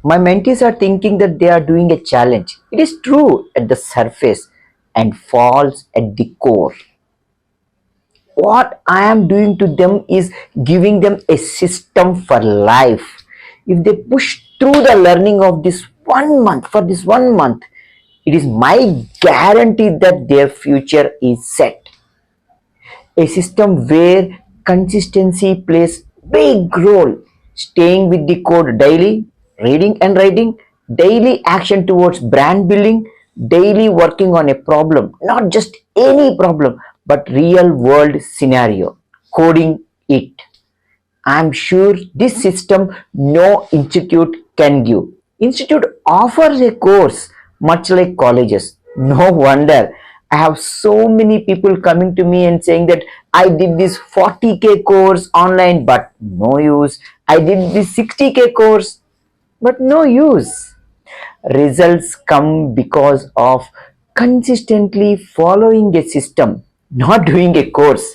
My mentees are thinking that they are doing a challenge. It is true at the surface and false at the core. What I am doing to them is giving them a system for life. If they push through the learning of this 1 month, for this 1 month, it is my guarantee that their future is set. A system where consistency plays big role, staying with the code daily, reading and writing, daily action towards brand building, daily working on a problem, not just any problem but real world scenario, coding it. I'm sure this system no institute can give. Institute offers a course much like colleges. No wonder I have so many people coming to me and saying that I did this 40K course online but no use. I did this 60K course but no use. Results come because of consistently following a system, not doing a course.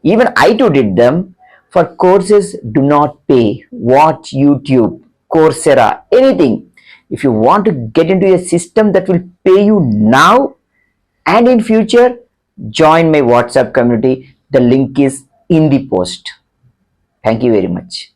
Even I too did them. For courses, do not pay. Watch YouTube, Coursera, anything. If you want to get into a system that will pay you now and in future, join my WhatsApp community. The link is in the post. Thank you very much.